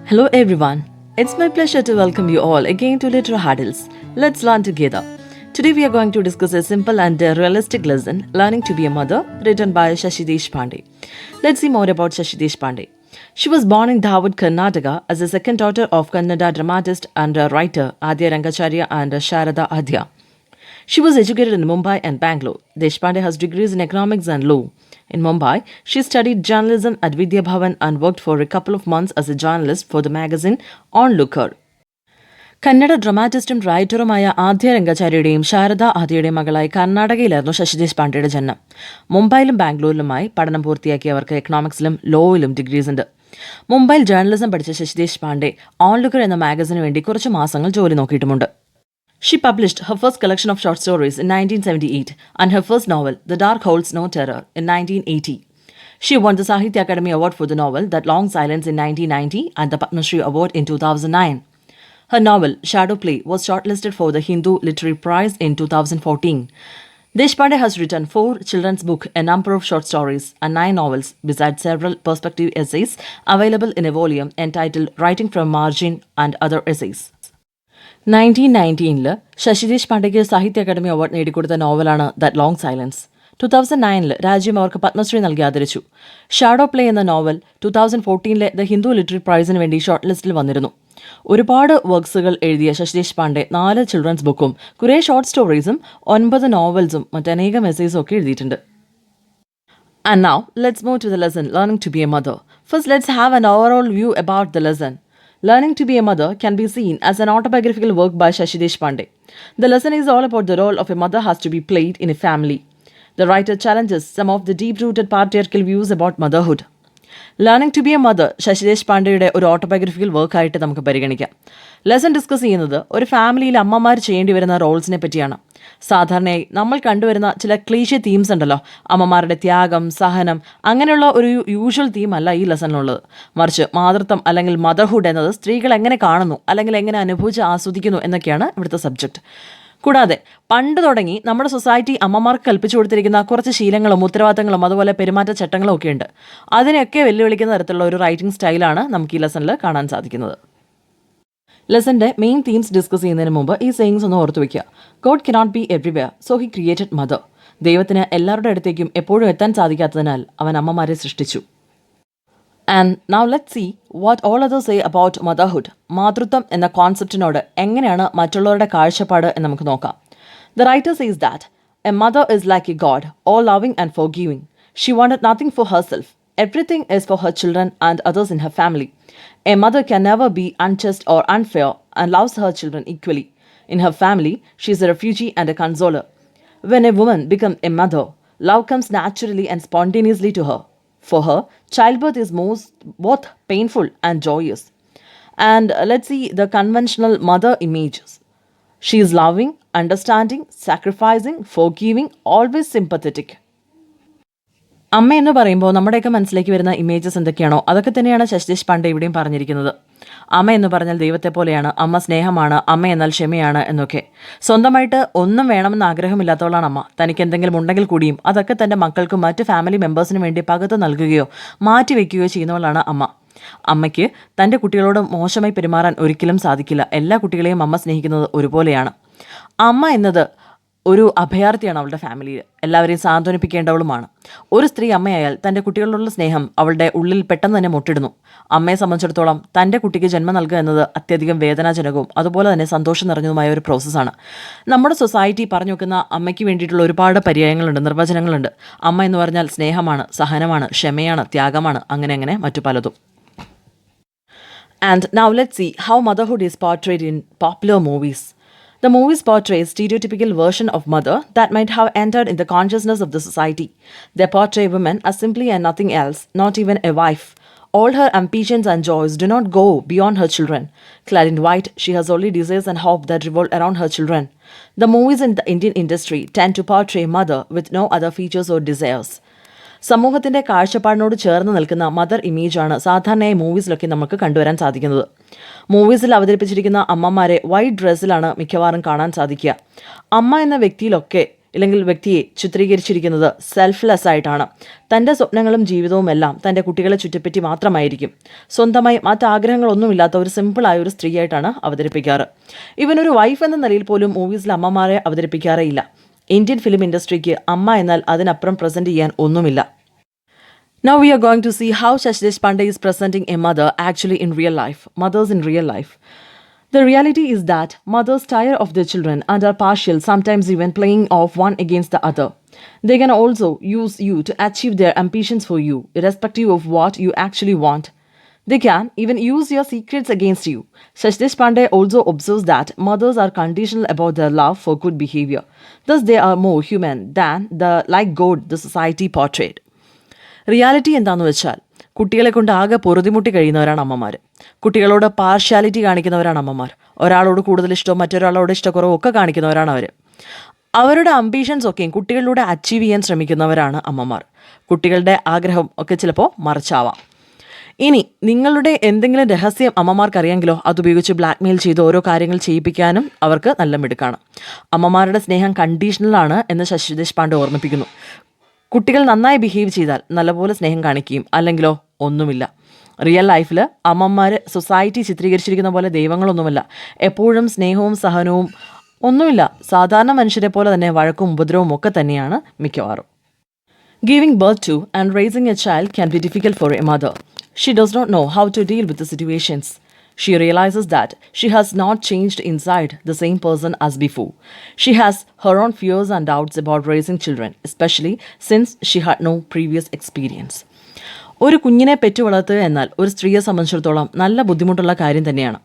Hello everyone. It's my pleasure to welcome you all again to Literary Hurdles. Let's learn together. Today we are going to discuss a simple and realistic lesson, Learning to be a Mother, written by Shashi Deshpande. Let's see more about Shashi Deshpande. She was born in Dhavod, Karnataka as the second daughter of Kannada dramatist and writer Adya Rangacharya and Sharada Adya. She was educated in Mumbai and Bangalore. Deshpande has degrees in economics and law. In Mumbai, she studied journalism at Vidya Bhavan and worked for a couple of months as a journalist for the magazine Onlooker. Kannada ഡ്രമാറ്റിസ്റ്റും റൈറ്ററുമായ ആദ്യ രംഗാചാര്യയുടെയും ശാരദ ആദ്യയുടെയും മകളായി കർണാടകയിലായിരുന്നു ശശി ദേശ്പാണ്ഡെയുടെ ജനനം. മുംബൈയിലും ബാംഗ്ലൂരിലുമായി പഠനം പൂർത്തിയാക്കിയവർക്ക് എക്കണോമിക്സിലും ലോയിലും degrees ഉണ്ട്. മുംബൈയിൽ journalism പഠിച്ച ശശി ദേശ്പാണ്ഡെ ഓൺലുക്കർ എന്ന മാഗസിന് വേണ്ടി കുറച്ച് മാസങ്ങൾ ജോലി നോക്കിയിട്ടുമുണ്ട്. She published her first collection of short stories in 1978 and her first novel, The Dark Holds No Terror, in 1980. She won the Sahitya Academy Award for the novel That Long Silence in 1990 and the Padma Shri Award in 2009. Her novel, Shadow Play, was shortlisted for the Hindu Literary Prize in 2014. Deshpande has written 4 children's books, a number of short stories, and 9 novels, besides several perspective essays available in a volume entitled Writing from Margin and Other Essays. 1919 Sasi ദേശ്പാണ്ഡെക്ക് സാഹിത്യ academy award നേടിക്കൊടുത്ത നോവലാണ് that long silence. 2009 രാജ്യം അവർക്ക് പത്മശ്രീ നൽകി ആദരിച്ചു. Shadow play എന്ന novel 2014 the Hindu literary പ്രൈസിന് വേണ്ടി short ലിസ്റ്റിൽ വന്നിരുന്നു. ഒരുപാട് വർക്ക്സുകൾ എഴുതിയ ശശി ദേശ്പാണ്ഡെ 4 ചിൽഡ്രൻസ് ബുക്കും കുറേ ഷോർട്ട് സ്റ്റോറീസും 9 നോവൽസും മറ്റനേകം എസ്സേസും ഒക്കെ എഴുതിയിട്ടുണ്ട്. And now, let's move to the lesson, Learning to be a Mother. First, let's have an overall view about the lesson. Learning to be a Mother can be seen as an autobiographical work by Shashi Deshpande. The lesson is all about the role of a mother has to be played in a family. The writer challenges some of the deep-rooted patriarchal views about motherhood. Learning to be a mother Shashi ദേശ്പാണ്ഡെയുടെ ഒരു ഓട്ടോബയോഗ്രഫിക്കൽ വർക്കായിട്ട് നമുക്ക് പരിഗണിക്കാം. Lesson discuss ചെയ്യുന്നത് ഒരു ഫാമിലിയിൽ അമ്മമാർ ചെയ്യേണ്ടി വരുന്ന റോൾസിനെ പറ്റിയാണ്. സാധാരണയായി നമ്മൾ കണ്ടുവരുന്ന ചില ക്ലീഷേ തീംസ് ഉണ്ടല്ലോ, അമ്മമാരുടെ ത്യാഗം, സഹനം, അങ്ങനെയുള്ള ഒരു യൂഷ്വൽ തീമല്ല ഈ ലെസണിലുള്ളത്. മറിച്ച് മാതൃത്വം അല്ലെങ്കിൽ മദർഹുഡ് എന്നത് സ്ത്രീകൾ എങ്ങനെ കാണുന്നു അല്ലെങ്കിൽ എങ്ങനെ അനുഭവിച്ച് ആസ്വദിക്കുന്നു എന്നൊക്കെയാണ് ഇവിടുത്തെ സബ്ജക്റ്റ്. കൂടാതെ പണ്ട് തുടങ്ങി നമ്മുടെ സൊസൈറ്റി അമ്മമാർക്ക് കൽപ്പിച്ചു കൊടുത്തിരിക്കുന്ന കുറച്ച് ശീലങ്ങളും ഉത്തരവാദിത്തങ്ങളും അതുപോലെ പെരുമാറ്റച്ചട്ടങ്ങളും ഒക്കെ ഉണ്ട്. അതിനെയൊക്കെ വെല്ലുവിളിക്കുന്ന തരത്തിലുള്ള ഒരു റൈറ്റിംഗ് സ്റ്റൈലാണ് നമുക്ക് ഈ ലെസണിൽ കാണാൻ സാധിക്കുന്നത്. ലെസന്റെ മെയിൻ തീംസ് ഡിസ്കസ് ചെയ്യുന്നതിന് മുമ്പ് ഈ സെയിങ്സ് ഒന്ന് ഓർത്തു വയ്ക്കുക. God cannot be everywhere, so he created mother. ദൈവത്തിന് എല്ലാവരുടെ അടുത്തേക്കും എപ്പോഴും എത്താൻ സാധിക്കാത്തതിനാൽ അവൻ അമ്മമാരെ സൃഷ്ടിച്ചു. And now let's see what all others say about motherhood. മാതൃത്വം എന്ന കോൺസെപ്റ്റിനോട് എങ്ങനെയാണ് മറ്റുള്ളവരുടെ കാഴ്ചപ്പാട് എന്ന് നമുക്ക് നോക്കാം. The writer says that a mother is like a god, all loving and forgiving. She wanted nothing for herself. Everything is for her children and others in her family. A mother can never be unjust or unfair and loves her children equally. In her family, she is a refugee and a consoler. When a woman becomes a mother, love comes naturally and spontaneously to her. For her, childbirth is both painful and joyous. And let's see the conventional mother images. She is loving, understanding, sacrificing, forgiving, always sympathetic. അമ്മ എന്ന് പറയുമ്പോൾ നമ്മുടെയൊക്കെ മനസ്സിലേക്ക് വരുന്ന images എന്തൊക്കെയാണോ അതൊക്കെ തന്നെയാണ് ശശി ദേശ്പാണ്ഡെ ഇവിടെയും പറഞ്ഞിരിക്കുന്നത്. അമ്മ എന്ന് പറഞ്ഞാൽ ദൈവത്തെ പോലെയാണ്, അമ്മ സ്നേഹമാണ്, അമ്മ എന്നാൽ ക്ഷമയാണ് എന്നൊക്കെ. സ്വന്തമായിട്ട് ഒന്നും വേണമെന്ന് ആഗ്രഹമില്ലാത്തവളാണ് അമ്മ. തനിക്ക് എന്തെങ്കിലും ഉണ്ടെങ്കിൽ കൂടിയും അതൊക്കെ തൻ്റെ മക്കൾക്കും മറ്റ് ഫാമിലി മെമ്പേഴ്സിനും വേണ്ടി പകത്ത് നൽകുകയോ മാറ്റിവെക്കുകയോ ചെയ്യുന്നവളാണ് അമ്മ. അമ്മയ്ക്ക് തൻ്റെ കുട്ടികളോട് മോശമായി പെരുമാറാൻ ഒരിക്കലും സാധിക്കില്ല. എല്ലാ കുട്ടികളെയും അമ്മ സ്നേഹിക്കുന്നത് ഒരുപോലെയാണ്. അമ്മ എന്നത് ഒരു അഭയാർത്ഥിയാണ് അവളുടെ ഫാമിലിയിൽ. എല്ലാവരെയും സാന്ത്വനിപ്പിക്കേണ്ടവളുമാണ്. ഒരു സ്ത്രീ അമ്മയായാൽ തൻ്റെ കുട്ടികളോടുള്ള സ്നേഹം അവളുടെ ഉള്ളിൽ പെട്ടെന്ന് തന്നെ മുട്ടിടുന്നു. അമ്മയെ സംബന്ധിച്ചിടത്തോളം തൻ്റെ കുട്ടിക്ക് ജന്മം നൽകുക എന്നത് അത്യധികം വേദനാജനകവും അതുപോലെ തന്നെ സന്തോഷം നിറഞ്ഞതുമായ ഒരു പ്രോസസ്സാണ്. നമ്മുടെ സൊസൈറ്റി പറഞ്ഞു വെക്കുന്ന അമ്മയ്ക്ക് വേണ്ടിയിട്ടുള്ള ഒരുപാട് പര്യായങ്ങളുണ്ട്, നിർവചനങ്ങളുണ്ട്. അമ്മ എന്ന് പറഞ്ഞാൽ സ്നേഹമാണ്, സഹനമാണ്, ക്ഷമയാണ്, ത്യാഗമാണ്, അങ്ങനെ മറ്റു പലതും. And now let's see how motherhood is portrayed in popular movies. The movies portray a stereotypical version of mother that might have entered in the consciousness of the society. They portray women as simply and nothing else, not even a wife. All her ambitions and joys do not go beyond her children. Clad in white, she has only desires and hope that revolve around her children. The movies in the Indian industry tend to portray mother with no other features or desires. സമൂഹത്തിൻ്റെ കാഴ്ചപ്പാടിനോട് ചേർന്ന് നിൽക്കുന്ന mother ഇമേജാണ് സാധാരണയായി മൂവീസിലൊക്കെ നമുക്ക് കണ്ടുവരാൻ സാധിക്കുന്നത്. മൂവീസിൽ അവതരിപ്പിച്ചിരിക്കുന്ന അമ്മമാരെ white ഡ്രസ്സിലാണ് മിക്കവാറും കാണാൻ സാധിക്കുക. അമ്മ എന്ന വ്യക്തിയിലൊക്കെ ഇല്ലെങ്കിൽ വ്യക്തിയെ ചിത്രീകരിച്ചിരിക്കുന്നത് സെൽഫ്ലെസ് ആയിട്ടാണ്. തൻ്റെ സ്വപ്നങ്ങളും ജീവിതവും എല്ലാം തൻ്റെ കുട്ടികളെ ചുറ്റിപ്പറ്റി മാത്രമായിരിക്കും. സ്വന്തമായി മറ്റാഗ്രഹങ്ങളൊന്നുമില്ലാത്ത ഒരു സിമ്പിളായ ഒരു സ്ത്രീയായിട്ടാണ് അവതരിപ്പിക്കാറ്. ഇവനൊരു വൈഫ് എന്ന നിലയിൽ പോലും മൂവീസിൽ അമ്മമാരെ അവതരിപ്പിക്കാറേയില്ല. ഇന്ത്യൻ ഫിലിം ഇൻഡസ്ട്രിക്ക് അമ്മ എന്നാൽ അതിനപ്പുറം പ്രസൻറ്റ് ചെയ്യാൻ ഒന്നുമില്ല. Now we are going to see how Shashi Deshpande is presenting a mother actually in real life. Mothers in real life. The reality is that mothers tire of their children and are partial, sometimes even playing off one against the other. They can also use you to achieve their ambitions for you, irrespective of what you actually want. They can even use your secrets against you. Shashi Deshpande also observes that mothers are conditional about their love for good behavior. Thus, they are more human than the like God the society portrayed. Reality എന്താണെന്ന് വെച്ചാൽ കുട്ടികളെ കൊണ്ട് ആകെ പൊറുതിമുട്ടി കഴിയുന്നവരാണ് അമ്മമാർ. കുട്ടികളോട് partiality കാണിക്കുന്നവരാണ് അമ്മമാർ. ഒരാളോട് കൂടുതൽ ഇഷ്ടവും മറ്റൊരാളോട് ഇഷ്ടക്കുറവും ഒക്കെ കാണിക്കുന്നവരാണ് അവർ. അവരുടെ അംബീഷൻസ് ഒക്കെയും കുട്ടികളിലൂടെ അച്ചീവ് ചെയ്യാൻ ശ്രമിക്കുന്നവരാണ് അമ്മമാർ. കുട്ടികളുടെ ആഗ്രഹം ഒക്കെ ചിലപ്പോൾ മറിച്ചാവാം. ഇനി നിങ്ങളുടെ എന്തെങ്കിലും രഹസ്യം അമ്മമാർക്കറിയാമെങ്കിലോ അതുപയോഗിച്ച് ബ്ലാക്ക്മെയിൽ ചെയ്ത് ഓരോ കാര്യങ്ങൾ ചെയ്യിപ്പിക്കാനും അവർക്ക് നല്ല മിടുക്കാണ്. അമ്മമാരുടെ സ്നേഹം കണ്ടീഷണലാണ് എന്ന് ശശി ദേശ്പാണ്ഡെ ഓർമ്മിപ്പിക്കുന്നു. കുട്ടികൾ നന്നായി ബിഹേവ് ചെയ്താൽ നല്ലപോലെ സ്നേഹം കാണിക്കുകയും അല്ലെങ്കിലോ ഒന്നുമില്ല. റിയൽ ലൈഫിൽ അമ്മമാർ സൊസൈറ്റി ചിത്രീകരിച്ചിരിക്കുന്ന പോലെ ദൈവങ്ങളൊന്നുമല്ല. എപ്പോഴും സ്നേഹവും സഹനവും ഒന്നുമില്ല. സാധാരണ മനുഷ്യരെ പോലെ തന്നെ വഴക്കും ഉപദ്രവവും ഒക്കെ തന്നെയാണ് മിക്കവാറും. Giving birth to and raising a child can be difficult for a mother. She does not know how to deal with the situations. She realizes that she has not changed inside the same person as before. She has her own fears and doubts about raising children, especially since she had no previous experience. ഒരു കുഞ്ഞിനെ പെറ്റു വളർത്തുക എന്നാൽ ഒരു സ്ത്രീയെ സംബന്ധിച്ചിടത്തോളം നല്ല ബുദ്ധിമുട്ടുള്ള കാര്യം തന്നെയാണ്.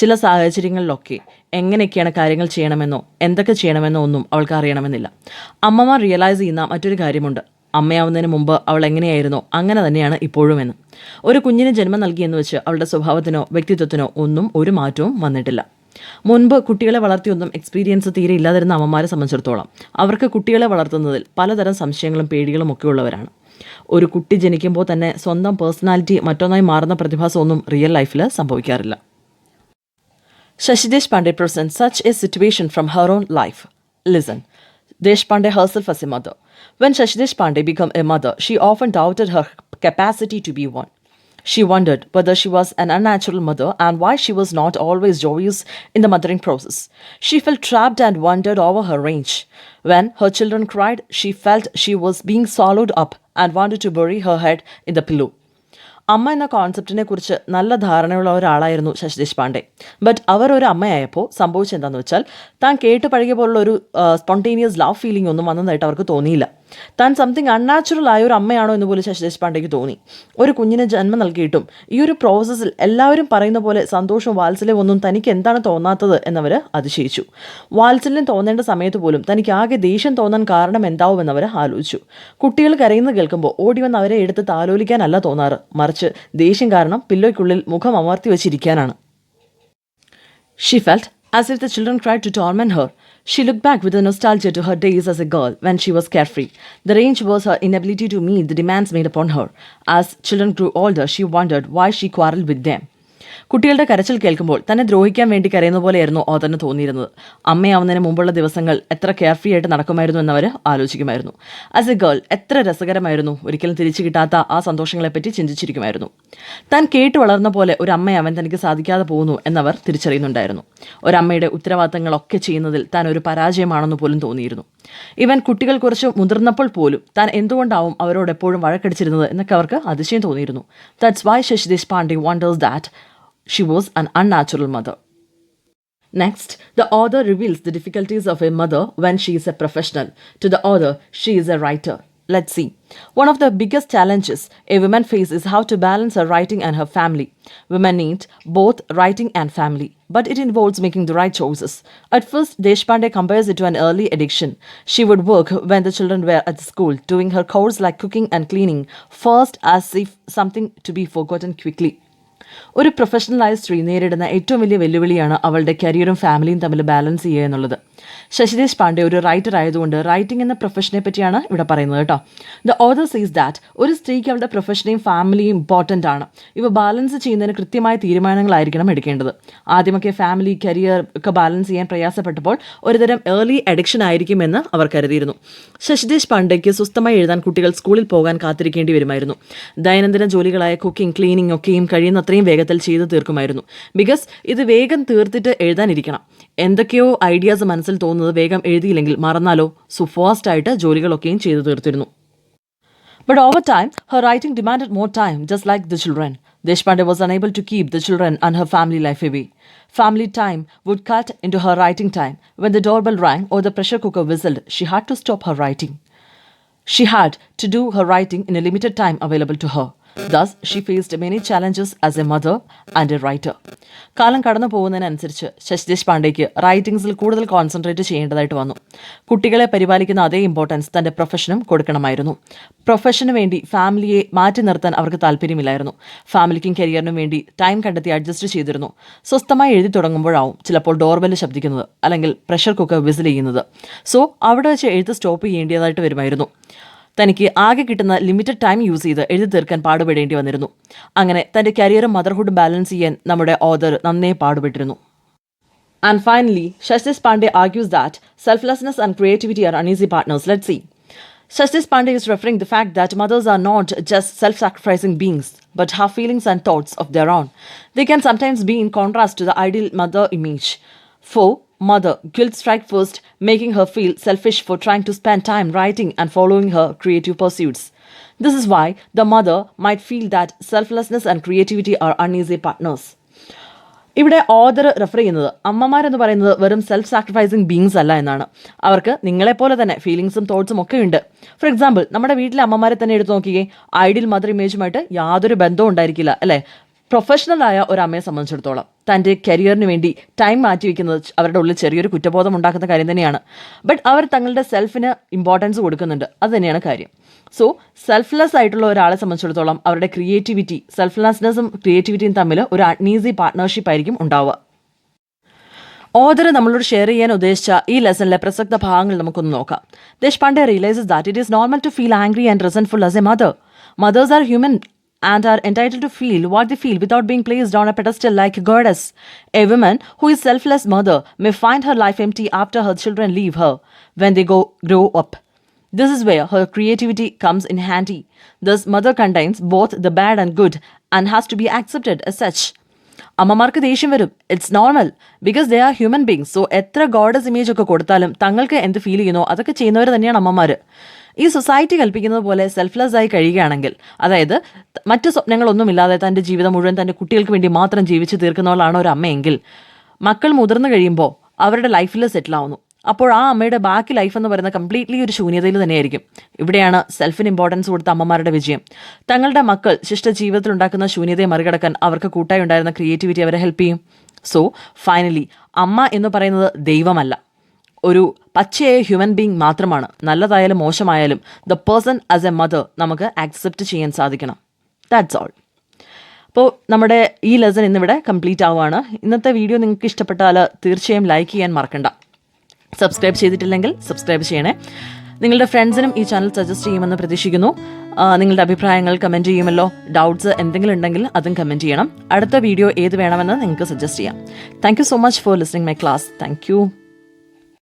ചില സാഹചര്യങ്ങളിലൊക്കെ എങ്ങനെയൊക്കെയാണ് കാര്യങ്ങൾ ചെയ്യണമെന്നോ എന്തൊക്കെ ചെയ്യണമെന്നോ ഒന്നും അവൾക്ക് അറിയണമെന്നില്ല. അമ്മമാർ റിയലൈസ് ചെയ്യുന്ന മറ്റൊരു കാര്യമുണ്ട്. അമ്മയാവുന്നതിന് മുമ്പ് അവൾ എങ്ങനെയായിരുന്നോ അങ്ങനെ തന്നെയാണ് ഇപ്പോഴുമെന്ന്. ഒരു കുഞ്ഞിന് ജന്മം നൽകിയെന്ന് വെച്ച് അവളുടെ സ്വഭാവത്തിനോ വ്യക്തിത്വത്തിനോ ഒന്നും ഒരു മാറ്റവും വന്നിട്ടില്ല. മുൻപ് കുട്ടികളെ വളർത്തിയൊന്നും എക്സ്പീരിയൻസ് തീരെ ഇല്ലാതിരുന്ന അമ്മമാരെ സംബന്ധിച്ചിടത്തോളം അവർക്ക് കുട്ടികളെ വളർത്തുന്നതിൽ പലതരം സംശയങ്ങളും പേടികളും ഒക്കെ ഉള്ളവരാണ്. ഒരു കുട്ടി ജനിക്കുമ്പോൾ തന്നെ സ്വന്തം പേഴ്സണാലിറ്റി മറ്റൊന്നായി മാറുന്ന പ്രതിഭാസമൊന്നും റിയൽ ലൈഫിൽ സംഭവിക്കാറില്ല. Shashi Deshpande presents such a situation from her own life. Listen. Deshpande herself as a mother. When Shashi Deshpande became a mother, she often doubted her capacity to be one. She wondered whether she was an unnatural mother and why she was not always joyous in the mothering process. She felt trapped and wandered over her range. When her children cried, she felt she was being swallowed up and wanted to bury her head in the pillow. അമ്മ എന്ന കോൺസെപ്റ്റിനെ കുറിച്ച് നല്ല ധാരണയുള്ള ഒരാളായിരുന്നു Sasi Deshpande. But അവർ ഒരു അമ്മയായപ്പോൾ സംഭവിച്ചെന്താണെന്ന് വെച്ചാൽ താൻ കേട്ട് പഴകിയ പോലുള്ള ഒരു സ്പോണ്ടേനിയസ് ലവ് ഫീലിംഗ് ഒന്നും വന്നതായിട്ട് അവർക്ക് തോന്നിയില്ല. താൻ സംതിങ് അൺനാച്ചുറൽ ആയ ഒരു അമ്മയാണോ എന്ന് പോലും ശശി ദേശ്പാണ്ഡെക്ക് തോന്നി. ഒരു കുഞ്ഞിന് ജന്മം നൽകിയിട്ടും ഈ ഒരു പ്രോസസ്സിൽ എല്ലാവരും പറയുന്ന പോലെ സന്തോഷവും വാത്സല്യവും ഒന്നും തനിക്ക് എന്താണ് തോന്നാത്തത് എന്നവർ അതിശയിച്ചു. വാത്സല്യം തോന്നേണ്ട സമയത്ത് പോലും തനിക്ക് ആകെ ദേഷ്യം തോന്നാൻ കാരണം എന്താവുമെന്നവർ ആലോചിച്ചു. കുട്ടികൾ കരയുന്നത് കേൾക്കുമ്പോൾ ഓടി വന്ന് അവരെ എടുത്ത് താലോലിക്കാനല്ല തോന്നാറ്, മറിച്ച് ദേഷ്യം കാരണം പില്ലോയ്ക്കുള്ളിൽ മുഖം അമർത്തി വെച്ചിരിക്കാനാണ്. She felt as if the children tried to torment her. She looked back with a nostalgia to her days as a girl when she was carefree. The range was her inability to meet the demands made upon her. As children grew older, she wondered why she quarreled with them. കുട്ടികളുടെ കരച്ചിൽ കേൾക്കുമ്പോൾ തന്നെ ദ്രോഹിക്കാൻ വേണ്ടി കരയുന്ന പോലെയായിരുന്നു ഓതറിന് തോന്നിയിരുന്നത്. അമ്മയാവുന്നതിന് മുമ്പുള്ള ദിവസങ്ങൾ എത്ര കെയർഫ്രീ ആയിട്ട് നടക്കുമായിരുന്നു എന്നവർ ആലോചിക്കുമായിരുന്നു. ആസ് എ ഗേൾ എത്ര രസകരമായിരുന്നു, ഒരിക്കലും തിരിച്ചു കിട്ടാത്ത ആ സന്തോഷങ്ങളെപ്പറ്റി ചിന്തിച്ചിരിക്കുമായിരുന്നു. താൻ കേട്ട് വളർന്ന പോലെ ഒരു അമ്മയാവാൻ തനിക്ക് സാധിക്കാതെ പോകുന്നു എന്നവർ തിരിച്ചറിയുന്നുണ്ടായിരുന്നു. ഒരമ്മയുടെ ഉത്തരവാദിത്തങ്ങളൊക്കെ ചെയ്യുന്നതിൽ താൻ ഒരു പരാജയമാണെന്ന് പോലും തോന്നിയിരുന്നു. ഇവൻ കുട്ടികൾ കുറച്ച് മുതിർന്നപ്പോൾ പോലും താൻ എന്തുകൊണ്ടാവും അവരോട് എപ്പോഴും വഴക്കടിച്ചിരുന്നത് എന്നൊക്കെ അവർക്ക് അതിശയം തോന്നിയിരുന്നു. That's why Shashi Deshpande wonders that she was an unnatural mother. Next, the author reveals the difficulties of a mother when she is a professional. To the author, she is a writer. Let's see. One of the biggest challenges a woman faces is how to balance her writing and her family. Women need both writing and family, but it involves making the right choices. At first, Deshpande compares it to an early addiction. She would work when the children were at school, doing her chores like cooking and cleaning, first as if something to be forgotten quickly. ഒരു പ്രൊഫഷണലായ സ്ത്രീ നേരിടുന്ന ഏറ്റവും വലിയ വെല്ലുവിളിയാണ് അവളുടെ കരിയറും ഫാമിലിയും തമ്മിൽ balance ചെയ്യുക എന്നുള്ളത്. ശശി ദേശ്പാണ്ഡെ ഒരു റൈറ്റർ ആയതുകൊണ്ട് റൈറ്റിംഗ് എന്ന പ്രൊഫഷനെ പറ്റിയാണ് ഇവിടെ പറയുന്നത് കേട്ടോ. ദ ഓതർ സീസ് ദാറ്റ് ഒരു സ്ത്രീക്ക് അവളുടെ പ്രൊഫഷനെയും ഫാമിലിയും ഇമ്പോർട്ടൻ്റ് ആണ്. ഇവ ബാലൻസ് ചെയ്യുന്നതിന് കൃത്യമായ തീരുമാനങ്ങളായിരിക്കണം എടുക്കേണ്ടത്. ആദ്യമൊക്കെ ഫാമിലി കരിയർ ഒക്കെ ബാലൻസ് ചെയ്യാൻ പ്രയാസപ്പെട്ടപ്പോൾ ഒരുതരം ഏർലി അഡിക്ഷൻ ആയിരിക്കുമെന്ന് അവർ കരുതിയിരുന്നു. ശശി ദേശ്പാണ്ഡെയ്ക്ക് സ്വസ്ഥമായി എഴുതാൻ കുട്ടികൾ സ്കൂളിൽ പോകാൻ കാത്തിരിക്കേണ്ടി വരുമായിരുന്നു. ദൈനംദിന ജോലികളായ കുക്കിംഗ്, ക്ലീനിങ് ഒക്കെയും കഴിയുന്നത്രയും വേഗത്തിൽ ചെയ്ത് തീർക്കുമായിരുന്നു. ബിക്കോസ് ഇത് വേഗം തീർത്തിട്ട് എഴുതാനിരിക്കണം. എന്തൊക്കെയോ ഐഡിയാസ് മനസ്സിൽ തോന്നുന്നത് വേഗം എഴുതിയില്ലെങ്കിൽ മറന്നാലോ, സോ ഫാസ്റ്റ് ആയിട്ട് ജോലികളൊക്കെയും ചെയ്തു തീർത്തിരുന്നു. But over time, her writing demanded more time, just like the children. Deshpande was unable to keep the children and her family life away. Family time would cut into her writing time. When the doorbell rang or the pressure cooker whistled, she had to stop her writing. She had to do her writing in a limited time available to her. Thus, she faced many challenges as a mother and a writer. കാലം കടന്നു പോകുന്നതിനനുസരിച്ച് ശശി ദേശ്പാണ്ഡെയ്ക്ക് റൈറ്റിംഗ്സിൽ കൂടുതൽ concentrate ചെയ്യേണ്ടതായിട്ട് വന്നു. കുട്ടികളെ പരിപാലിക്കുന്ന അതേ importance തൻ്റെ പ്രൊഫഷനും കൊടുക്കണമായിരുന്നു. പ്രൊഫഷന് വേണ്ടി ഫാമിലിയെ മാറ്റി നിർത്താൻ അവർക്ക് താല്പര്യമില്ലായിരുന്നു. ഫാമിലിക്കും കരിയറിനും വേണ്ടി ടൈം കണ്ടെത്തി അഡ്ജസ്റ്റ് ചെയ്തിരുന്നു. സ്വസ്ഥമായി എഴുതി തുടങ്ങുമ്പോഴാവും ചിലപ്പോൾ ഡോർബെല്ല് ശബ്ദിക്കുന്നത്, അല്ലെങ്കിൽ പ്രഷർ കുക്കർ വിസിൽ ചെയ്യുന്നത്. സോ അവിടെ വെച്ച് എഴുത്ത് സ്റ്റോപ്പ് ചെയ്യേണ്ടതായിട്ട് വരുമായിരുന്നു. തനിക്ക് ആകെ കിട്ടുന്ന ലിമിറ്റഡ് ടൈം യൂസ് ചെയ്ത് എഴുതി തീർക്കാൻ പാടുപെടേണ്ടി വന്നിരുന്നു. അങ്ങനെ തൻ്റെ കരിയറും മദർഹുഡും ബാലൻസ് ചെയ്യാൻ നമ്മുടെ ഓതർ നന്നേ പാടുപെട്ടിരുന്നു. And finally, Shashi Deshpande argues that selflessness and creativity are uneasy partners. Let's see. Shashi Deshpande is referring the fact that mothers are not just self-sacrificing beings, but have feelings and thoughts of their own. They can sometimes be in contrast to the ideal mother image. For mother, guilt strikes first, making her feel selfish for trying to spend time writing and following her creative pursuits. This is why the mother might feel that selflessness and creativity are uneasy partners. ഇവിടെ author refer ചെയ്യുന്നത് അമ്മമാരെന്ന് പറയുന്നത് വെറും self sacrificing beings അല്ല എന്നാണ്. അവർക്ക് നിങ്ങളെപ്പോലെ തന്നെ ഫീലിങ്സും തോട്ട്സും ഒക്കെ ഉണ്ട്. ഫോർ എക്സാമ്പിൾ, നമ്മുടെ വീട്ടിലെ അമ്മമാരെ തന്നെ എടുത്ത് നോക്കിയേ, ഐഡിയൽ മദർ ഇമേജുമായിട്ട് യാതൊരു ബന്ധവും ഉണ്ടായിരിക്കില്ല അല്ലേ? പ്രൊഫഷണലായ ഒരു അമ്മയെ സംബന്ധിച്ചിടത്തോളം തൻ്റെ കരിയറിന് വേണ്ടി ടൈം മാറ്റിവെക്കുന്നത് അവരുടെ ഉള്ളിൽ ചെറിയൊരു കുറ്റബോധം ഉണ്ടാക്കുന്ന കാര്യം തന്നെയാണ്. ബട്ട് അവർ തങ്ങളുടെ സെൽഫിന് ഇമ്പോർട്ടൻസ് കൊടുക്കുന്നുണ്ട്, അത് തന്നെയാണ് കാര്യം. സോ സെൽഫ്ലെസ് ആയിട്ടുള്ള ഒരാളെ സംബന്ധിച്ചിടത്തോളം അവരുടെ ക്രിയേറ്റിവിറ്റി, സെൽഫ്ലെസ്നെസ്സും ക്രിയേറ്റിവിറ്റിയും തമ്മിൽ ഒരു അൺഈസി പാർട്ട്ണർഷിപ്പ് ആയിരിക്കും ഉണ്ടാവുക. ഓതർ നമ്മളോട് ഷെയർ ചെയ്യാൻ ഉദ്ദേശിച്ച ഈ ലെസണിലെ പ്രസക്ത ഭാഗങ്ങൾ നമുക്കൊന്ന് നോക്കാം. Deshpande realises that it is normal to feel angry and resentful as a mother. Mothers are human and are entitled to feel what they feel without being placed on a pedestal like a goddess. A woman who is selfless mother may find her life empty after her children leave her when they grow up. This is where her creativity comes in handy. Thus, mother contains both the bad and good and has to be accepted as such. അമ്മമാർക്ക് ദേഷ്യം വരും, it's normal, because they are human beings. So എത്ര goddess image ഒക്കെ കൊടുത്താലും തങ്ങൾക്ക് എന്ത് feel ചെയ്യുന്നോ അതൊക്കെ ചെയ്യുന്നവർ തന്നെയാണ് അമ്മമാർ. ഈ സൊസൈറ്റി കൽപ്പിക്കുന്നത് പോലെ സെൽഫ്ലെസ് ആയി കഴിയുകയാണെങ്കിൽ, അതായത് മറ്റ് സ്വപ്നങ്ങളൊന്നുമില്ലാതെ തൻ്റെ ജീവിതം മുഴുവൻ തൻ്റെ കുട്ടികൾക്ക് വേണ്ടി മാത്രം ജീവിച്ച് തീർക്കുന്നവളാണ് ഒരു അമ്മയെങ്കിൽ, മക്കൾ മുതിർന്നു കഴിയുമ്പോൾ അവരുടെ ലൈഫിൽ സെറ്റിൽ ആവുന്നു. അപ്പോൾ ആ അമ്മയുടെ ബാക്കി ലൈഫ് എന്ന് പറയുന്നത് കംപ്ലീറ്റ്ലി ഒരു ശൂന്യതയിൽ തന്നെയായിരിക്കും. ഇവിടെയാണ് സെൽഫിന് ഇമ്പോർട്ടൻസ് കൊടുത്ത അമ്മമാരുടെ വിജയം. തങ്ങളുടെ മക്കൾ ശിഷ്ട ജീവിതത്തിൽ ഉണ്ടാക്കുന്ന ശൂന്യതയെ മറികടക്കാൻ അവർക്ക് കൂട്ടായി ഉണ്ടായിരുന്ന ക്രിയേറ്റിവിറ്റി അവരെ ഹെൽപ്പ് ചെയ്യും. സോ ഫൈനലി, അമ്മ എന്ന് പറയുന്നത് ദൈവമല്ല, ഒരു പച്ചയായ ഹ്യൂമൻ ബീങ് മാത്രമാണ്. നല്ലതായാലും മോശമായാലും the person as a mother നമുക്ക് ആക്സെപ്റ്റ് ചെയ്യാൻ സാധിക്കണം. That's all. അപ്പോൾ നമ്മുടെ ഈ ലെസൺ ഇന്നിവിടെ കംപ്ലീറ്റ് ആവുകയാണ്. ഇന്നത്തെ വീഡിയോ നിങ്ങൾക്ക് ഇഷ്ടപ്പെട്ടാൽ തീർച്ചയായും ലൈക്ക് ചെയ്യാൻ മറക്കണ്ട. സബ്സ്ക്രൈബ് ചെയ്തിട്ടില്ലെങ്കിൽ സബ്സ്ക്രൈബ് ചെയ്യണേ. നിങ്ങളുടെ ഫ്രണ്ട്സിനും ഈ ചാനൽ സജസ്റ്റ് ചെയ്യുമെന്ന് പ്രതീക്ഷിക്കുന്നു. നിങ്ങളുടെ അഭിപ്രായങ്ങൾ കമൻറ്റ് ചെയ്യുമല്ലോ. ഡൗട്ട്സ് എന്തെങ്കിലും ഉണ്ടെങ്കിൽ അതും കമൻറ്റ് ചെയ്യണം. അടുത്ത വീഡിയോ ഏത് വേണമെന്ന് നിങ്ങൾക്ക് സജസ്റ്റ് ചെയ്യാം. Thank you so much for listening my class. Thank you.